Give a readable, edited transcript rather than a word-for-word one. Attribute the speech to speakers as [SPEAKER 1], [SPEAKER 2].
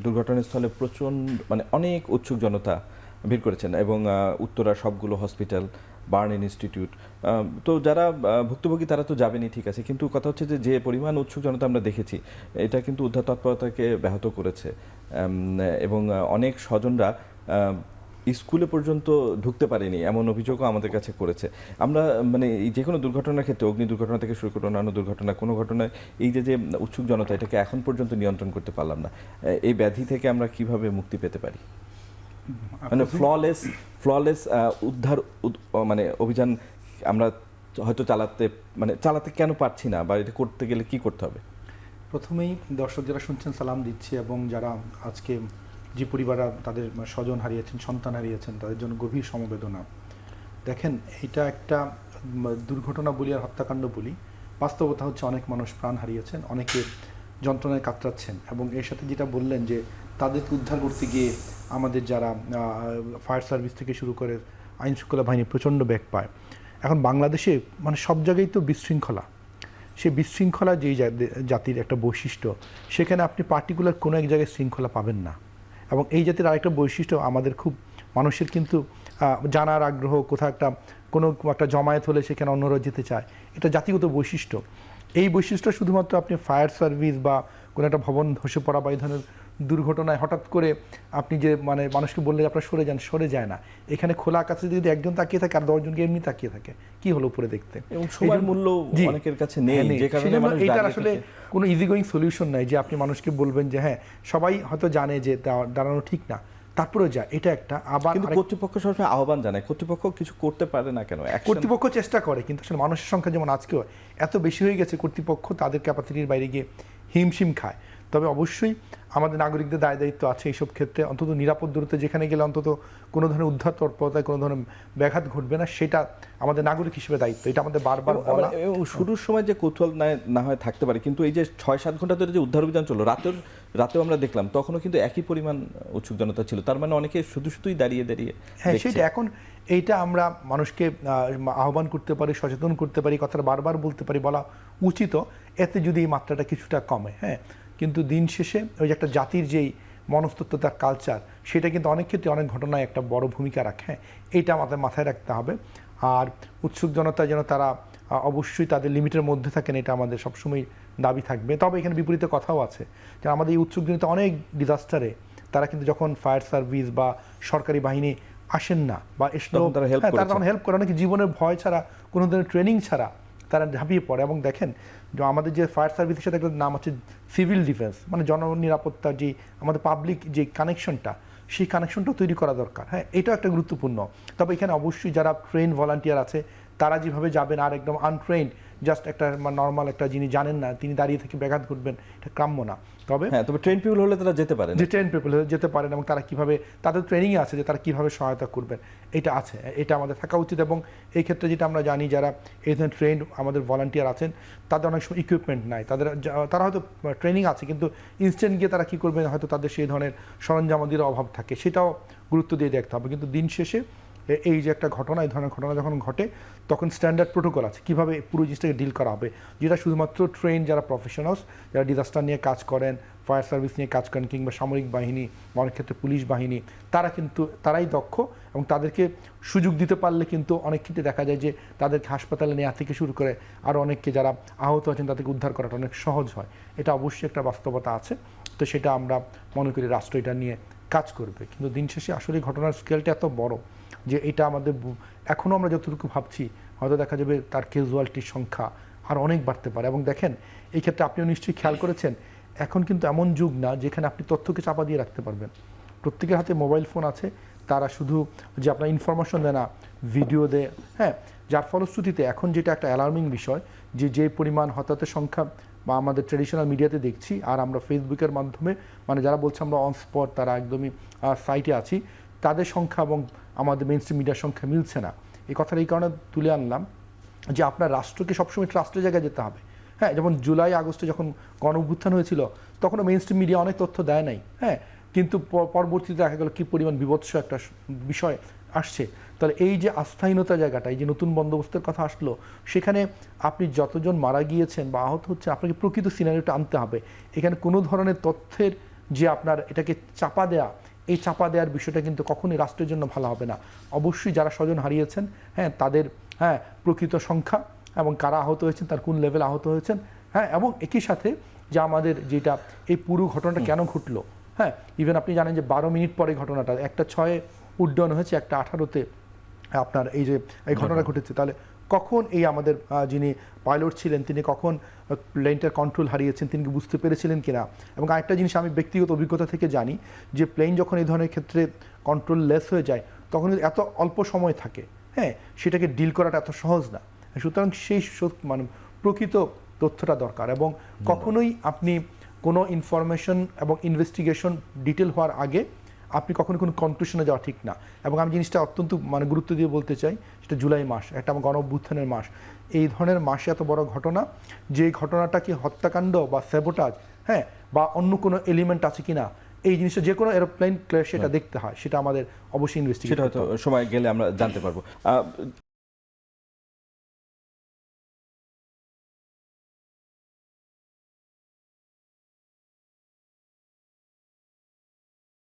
[SPEAKER 1] দুর্ঘটনাস্থলে মানে অনেক উৎসুক জনতা ভিড় করেছেন এবং উত্তরা সবগুলো হসপিটাল, বার্ন ইনস্টিটিউট, তো যারা ভুক্তভোগী তারা তো যাবেনই, ঠিক আছে, কিন্তু কথা হচ্ছে যে যে পরিমাণ উৎসুক জনতা আমরা দেখেছি এটা কিন্তু উদ্ধার তৎপরতাকে ব্যাহত করেছে এবং অনেক স্বজনরা স্কুলে পর্যন্ত ঢুকতে পারেনি এমন অভিযোগও আমাদের কাছে করেছে। আমরা মানে এই যে কোনো দুর্ঘটনার ক্ষেত্রে, অগ্নি দুর্ঘটনা থেকে শুরু করে অন্যান্য দুর্ঘটনা, কোনো ঘটনায় এই যে যে উৎসুক জনতা এটাকে এখন পর্যন্ত নিয়ন্ত্রণ করতে পারলাম না। এই ব্যাধি থেকে আমরা কিভাবে মুক্তি পেতে পারি? মানে ফ্ললেস উদ্ধার মানে অভিযান আমরা হয়তো চালাতে কেন পারছি না, বা এটা করতে গেলে কি করতে হবে?
[SPEAKER 2] প্রথমেই দর্শক যারা শুনছেন সালাম দিচ্ছি, এবং যারা আজকে যে পরিবাররা তাদের স্বজন হারিয়েছেন, সন্তান হারিয়েছেন, তাদের জন্য গভীর সমবেদনা। দেখেন, এটা একটা দুর্ঘটনা বলি আর হত্যাকাণ্ড বলি, বাস্তবতা হচ্ছে অনেক মানুষ প্রাণ হারিয়েছেন, অনেকে যন্ত্রণায় কাতরাচ্ছেন, এবং এর সাথে যেটা বললেন যে তাদেরকে উদ্ধার করতে গিয়ে আমাদের যারা ফায়ার সার্ভিস থেকে শুরু করে আইন শৃঙ্খলা বাহিনী প্রচণ্ড বেগ পায়। এখন বাংলাদেশে মানে সব জায়গায় তো বিশৃঙ্খলা, সেই বিশৃঙ্খলা যেই জাতির একটা বৈশিষ্ট্য, সেখানে আপনি পার্টিকুলার কোনো এক জায়গায় শৃঙ্খলা পাবেন না। এবং এই জাতির আরেকটা বৈশিষ্ট্য, আমাদের খুব মানুষের কিন্তু জানার আগ্রহ, কোথাও কোনো একটা জমায়েত হলে সেখানে অন্যরা যেতে চায়, এটা জাতিগত বৈশিষ্ট্য। এই বৈশিষ্ট্য শুধুমাত্র আপনি ফায়ার সার্ভিস বা কোনো একটা ভবন ধসে পড়া বা এই ধরনের দুর্ঘটনায় হঠাৎ করে আপনি যে মানে মানুষকে বললে আপনারা সরে যায় না। এখানে খোলা আকাশে যদি একজন তাকিয়ে থাকে আর 10 জনকে এমনি তাকিয়ে থাকে, কি হলো উপরে দেখতে?
[SPEAKER 1] এবং সময়ের মূল্য অনেকের কাছে নেই, যে কারণে মানুষ
[SPEAKER 2] এইটার আসলে কোনো ইজি গোয়িং সলিউশন নাই যে আপনি মানুষকে বলবেন যে হ্যাঁ সবাই হয়তো জানে যে দাঁড়ানো ঠিক না, তারপরেও যায়, এটা একটা। আবার
[SPEAKER 1] কর্তৃপক্ষ সবসময় আহ্বান জানায়, কর্তৃপক্ষ কিছু করতে পারে না কেন?
[SPEAKER 2] কর্তৃপক্ষ চেষ্টা করে, কিন্তু আসলে মানুষের সংখ্যা যেমন আজকেও এত বেশি হয়ে গেছে, কর্তৃপক্ষ তাদের ক্যাপাসিটির বাইরে গিয়ে হিমশিম খায়। তবে অবশ্যই আমাদের নাগরিকদের দায়িত্ব আছে এইসব ক্ষেত্রে, অন্তত নিরাপদ দূরত্বে যেখানে গেলে অন্তত কোনো ধরনের উদ্ধার তৎপরতায় কোনো ধরনের ব্যাঘাত ঘটবে না, সেটা আমাদের নাগরিক হিসেবে দায়িত্ব। এটা আমাদের বারবার বলা।
[SPEAKER 1] এবং শুরুর সময় যে কৌতূহল না হয় থাকতে পারে, কিন্তু এই যে 6-7 ঘন্টা ধরে যে উদ্ধার অভিযান চললো, রাতেও আমরা দেখলাম, তখনও কিন্তু একই পরিমাণ উৎসুক জনতা ছিল। তার মানে অনেকে শুধুই দাঁড়িয়ে
[SPEAKER 2] হ্যাঁ, সেটা এখন এইটা আমরা মানুষকে আহ্বান করতে পারি, সচেতন করতে পারি, কথাটা বারবার বলতে পারি, বলা উচিত, এতে যদি এই মাত্রাটা কিছুটা কমে। হ্যাঁ, কিন্তু দিন শেষে ওই যে একটা জাতির যেই মনস্তত্ত্ব, তার কালচার, সেটা কিন্তু অনেক ক্ষেত্রে অনেক ঘটনায় একটা বড় ভূমিকা রাখে। হ্যাঁ, এইটা আমাদের মাথায় রাখতে হবে। আর উৎসুক জনতা যেন তারা অবশ্যই তাদের লিমিটের মধ্যে থাকেন, এটা আমাদের সবসময় দাবি থাকবে। তবে এখানে বিপরীতে কথাও আছে যে আমাদের এই উৎসুক জনতা অনেক ডিজাস্টারে তারা কিন্তু যখন ফায়ার সার্ভিস বা সরকারি বাহিনী আসেন না বা তারা তখন হেল্প করে, অনেকে জীবনের ভয় ছাড়া, কোনো ধরনের ট্রেনিং ছাড়া তারা ঝাঁপিয়ে পড়ে। এবং দেখেন যে আমাদের যে ফায়ার সার্ভিসের সাথে একটা নাম হচ্ছে সিভিল ডিফেন্স, মানে জননিরাপত্তার যে আমাদের পাবলিক যে কানেকশনটা, সেই কানেকশনটাও তৈরি করা দরকার। হ্যাঁ, এটাও একটা গুরুত্বপূর্ণ। তবে এখানে অবশ্যই যারা ট্রেন ভলান্টিয়ার আছে তারা যেভাবে যাবেন, আর একদম আনট্রেন্ড জাস্ট একটা নর্মাল একটা যিনি জানেন না তিনি দাঁড়িয়ে থেকে ব্যাঘাত ঘটবেন, এটা কাম্য না। তবে
[SPEAKER 1] ট্রেন পিপল হলে তারা যেতে পারেন,
[SPEAKER 2] যে ট্রেন পিপল হলে যেতে পারেন, এবং তারা কিভাবে তাদের ট্রেনিংয়ে আছে যে তারা কিভাবে সহায়তা করবেন, এটা আছে, এটা আমাদের থাকা উচিত। এবং এই ক্ষেত্রে যেটা আমরা জানি, যারা এই ধরনের ট্রেন্ড আমাদের ভলান্টিয়ার আছেন, তাদের অনেক সময় ইকুইপমেন্ট নাই, তারা হয়তো ট্রেনিং আছে কিন্তু ইনস্ট্যান্ট গিয়ে তারা কী করবেন, হয়তো তাদের সেই ধরনের সরঞ্জামাদির অভাব থাকে, সেটাও গুরুত্ব দিয়ে দেখতে হবে। কিন্তু দিন শেষে এই যে একটা ঘটনা, এই ধরনের ঘটনা যখন ঘটে, তখন স্ট্যান্ডার্ড প্রোটোকল আছে কীভাবে পুরো জিনিসটাকে ডিল করা হবে, যেটা শুধুমাত্র ট্রেন যারা প্রফেশনালস, যারা ডিজাস্টার নিয়ে কাজ করেন, ফায়ার সার্ভিস নিয়ে কাজ করেন, কিংবা সামরিক বাহিনী, অনেক ক্ষেত্রে পুলিশ বাহিনী, তারাই দক্ষ। এবং তাদেরকে সুযোগ দিতে পারলে কিন্তু অনেক ক্ষেত্রে দেখা যায় যে তাদেরকে হাসপাতালে নেওয়া থেকে শুরু করে আরও অনেককে যারা আহত আছেন তাদেরকে উদ্ধার করাটা অনেক সহজ হয়। এটা অবশ্যই একটা বাস্তবতা আছে। তো সেটা আমরা মনে করি রাষ্ট্র এটা নিয়ে কাজ করবে। কিন্তু দিন শেষে আসলে ঘটনার স্কেলটা এত বড় যে এটা আমাদের এখনও আমরা যতটুকু ভাবছি, হয়তো দেখা যাবে তার ক্যাজুয়ালিটির সংখ্যা আর অনেক বাড়তে পারে। এবং দেখেন, এই ক্ষেত্রে আপনিও নিশ্চয়ই খেয়াল করেছেন, এখন কিন্তু এমন যুগ না যেখানে আপনি তথ্যকে চাপা দিয়ে রাখতে পারবেন। প্রত্যেকের হাতে মোবাইল ফোন আছে, তারা শুধু যে আপনার ইনফরমেশন দেয় না, ভিডিও দেয়। হ্যাঁ, যার ফলশ্রুতিতে এখন যেটা একটা অ্যালার্মিং বিষয়, যে পরিমাণ হতাহতের সংখ্যা বা আমাদের ট্রেডিশনাল মিডিয়াতে দেখছি, আর আমরা ফেসবুকের মাধ্যমে, মানে যারা বলছে আমরা অন স্পট, তারা একদমই সাইটে আছি, তাদের সংখ্যা এবং আমাদের মেইন স্ট্রিম মিডিয়ার সংখ্যা মিলছে না। এই কথাটা এই কারণে তুলে আনলাম যে আপনার রাষ্ট্রকে সবসময় ট্রাস্টের জায়গায় যেতে হবে। হ্যাঁ, যেমন জুলাই আগস্টে যখন গণ-অভ্যুত্থান হয়েছিল, তখনও মেইন স্ট্রিম মিডিয়া অনেক তথ্য দেয় নাই। হ্যাঁ, কিন্তু পরবর্তীতে দেখা গেল কী পরিমাণ বিভৎস একটা বিষয় আসছে। তাহলে এই যে আস্থাহীনতা জায়গাটা, এই যে নতুন বন্দোবস্তের কথা আসলো, সেখানে আপনি যতজন মারা গিয়েছেন বা আহত হচ্ছে, আপনাকে প্রকৃত সিনারিওটা আনতে হবে। এখানে কোনো ধরনের তথ্যের যে আপনার এটাকে চাপা দেয়া, এই চাপা দেওয়ার বিষয়টা কিন্তু কখনোই রাষ্ট্রের জন্য ভালো হবে না। অবশ্যই যারা স্বজন হারিয়েছেন, হ্যাঁ, তাদের প্রকৃত সংখ্যা এবং কারা আহত হয়েছেন, তার কোন লেভেল আহত হয়েছেন, হ্যাঁ, এবং একই সাথে যে আমাদের যেটা এই পুরো ঘটনাটা কেন ঘটলো, হ্যাঁ, ইভেন আপনি জানেন যে 12 মিনিট পরে ঘটনাটা, একটা 6-এ উড্ডয়ন হয়েছে, একটা 18-তে আপনার এই যে এই ঘটনা ঘটেছে। তাহলে কখন এই আমাদের যিনি পাইলট ছিলেন তিনি কখন প্লেনটার কন্ট্রোল হারিয়েছেন, তিনি কি বুঝতে পেরেছিলেন কিনা? এবং আরেকটা জিনিস আমি ব্যক্তিগত অভিজ্ঞতা থেকে জানি যে প্লেন যখন এই ধরনের ক্ষেত্রে কন্ট্রোল লেস হয়ে যায় তখন কিন্তু এত অল্প সময় থাকে, হ্যাঁ, সেটাকে ডিল করাটা এত সহজ না। সুতরাং সেই মানে প্রকৃত তথ্যটা দরকার, এবং কখনোই আপনি কোনো ইনফরমেশন এবং ইনভেস্টিগেশন ডিটেল হওয়ার আগে আপনি কখনো কোনো কনক্লুশনে যাওয়া ঠিক না। এবং আমি জিনিসটা অত্যন্ত মানে গুরুত্ব দিয়ে বলতে চাই, সেটা জুলাই মাস, একটা আমার গণ অভ্যুত্থানের মাস। এই ধরনের মাসে এত বড় ঘটনা, যে ঘটনাটা কি হত্যাকাণ্ড বা স্যাবোটাজ, হ্যাঁ, বা অন্য কোনো এলিমেন্ট আছে কিনা, এই জিনিসটা যে কোনো এরোপ্লেন ক্র্যাশ সেটা দেখতে হয়, সেটা আমাদের অবশ্যই ইনভেস্টিগেট
[SPEAKER 1] সেটা হয়তো সময় গেলে আমরা জানতে পারবো।